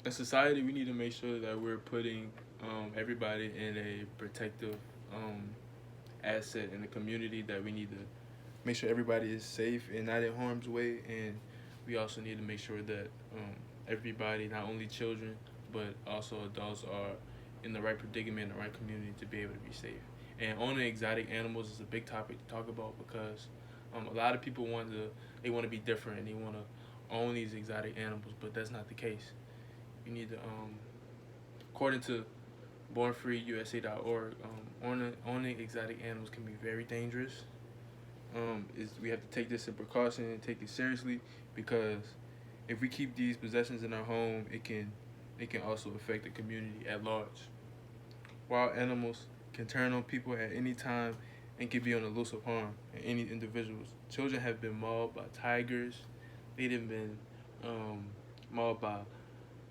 in society, we need to make sure that we're putting everybody in a protective asset in the community. That we need to make sure everybody is safe and not in harm's way, and we also need to make sure that everybody, not only children but also adults, are in the right predicament, in the right community to be able to be safe. And owning exotic animals is a big topic to talk about because a lot of people want to be different and they want to own these exotic animals, but that's not the case. You need to, according to BornFreeUSA.org, owning exotic animals can be very dangerous. Is we have to take this in precaution and take it seriously because if we keep these possessions in our home, it can also affect the community at large. Wild animals can turn on people at any time and can be on the loose of harm in any individuals. Children have been mauled by tigers. They've been mauled by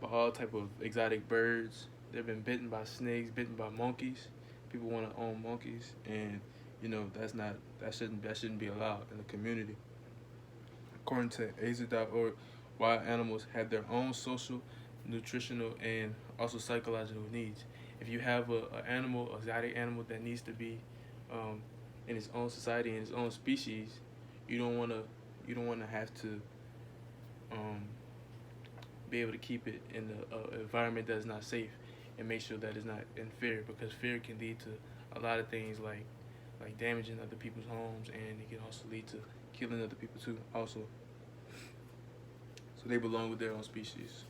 all type of exotic birds. They've been bitten by snakes, bitten by monkeys. People want to own monkeys, and that shouldn't be allowed in the community. According to AZA.org, wild animals have their own social, nutritional, and also psychological needs. If you have an exotic animal that needs to be in its own society, in its own species, you don't wanna have to um, be able to keep it in an environment that's not safe and make sure that it's not in fear, because fear can lead to a lot of things like damaging other people's homes, and it can also lead to killing other people too also. So they belong with their own species.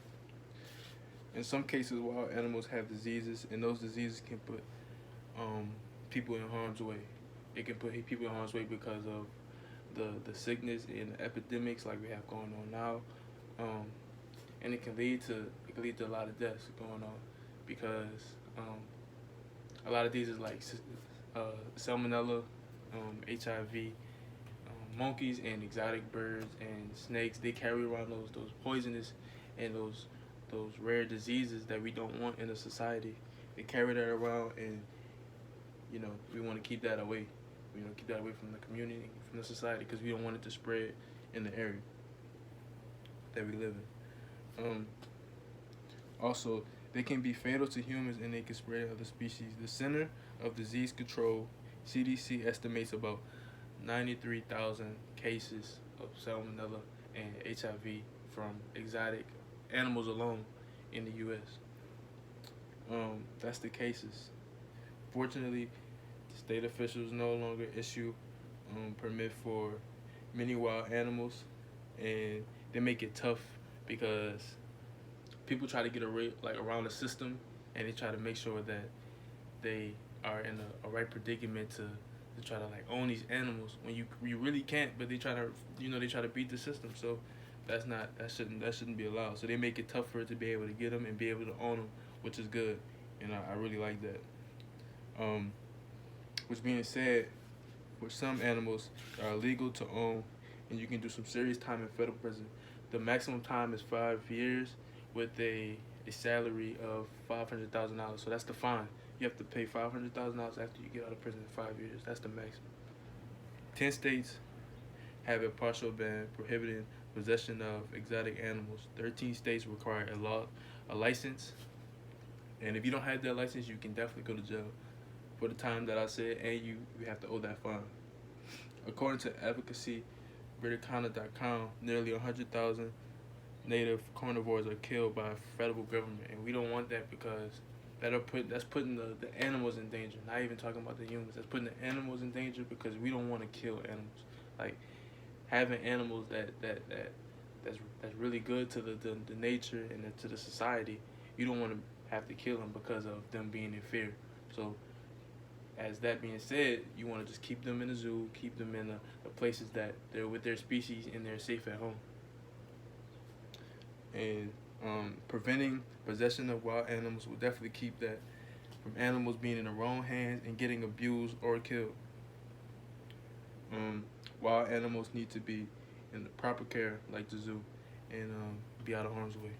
In some cases, wild animals have diseases, and those diseases can put people in harm's way. It can put people in harm's way because of the sickness and the epidemics like we have going on now, and it can lead to a lot of deaths going on because a lot of these is like salmonella, HIV. Monkeys and exotic birds and snakes, they carry around those poisonous and those rare diseases that we don't want in a society. They carry that around, and we want to keep that away. Keep that away from the community, from the society, because we don't want it to spread in the area that we live in. Also, they can be fatal to humans and they can spread to other species. The Center of Disease Control, CDC, estimates about 93,000 cases of salmonella and HIV from exotic animals alone in the U.S. That's the cases. Fortunately, state officials no longer issue permit for many wild animals, and they make it tough because people try to get around the system, and they try to make sure that they are in a right predicament to try to own these animals when you really can't, but they try to beat the system. So that shouldn't be allowed. So they make it tough for it to be able to get them and be able to own them, which is good, and I really like that. Which being said, for some animals that are illegal to own, and you can do some serious time in federal prison. The maximum time is 5 years with a salary of $500,000. So that's the fine. You have to pay $500,000 after you get out of prison in 5 years. That's the maximum. 10 states have a partial ban prohibiting possession of exotic animals. 13 states require a license, and if you don't have that license, you can definitely go to jail for the time that I said, and you have to owe that fine. According to advocacybritannia.com, nearly 100,000 native carnivores are killed by federal government, and we don't want that because that's putting the animals in danger. Not even talking about the humans. That's putting the animals in danger because we don't want to kill animals. Like having animals that's really good to the nature and to the society. You don't want to have to kill them because of them being in fear. So, as that being said, you want to just keep them in the zoo, keep them in the places that they're with their species and they're safe at home. And preventing possession of wild animals will definitely keep that from animals being in the wrong hands and getting abused or killed. Wild animals need to be in the proper care, like the zoo, and be out of harm's way.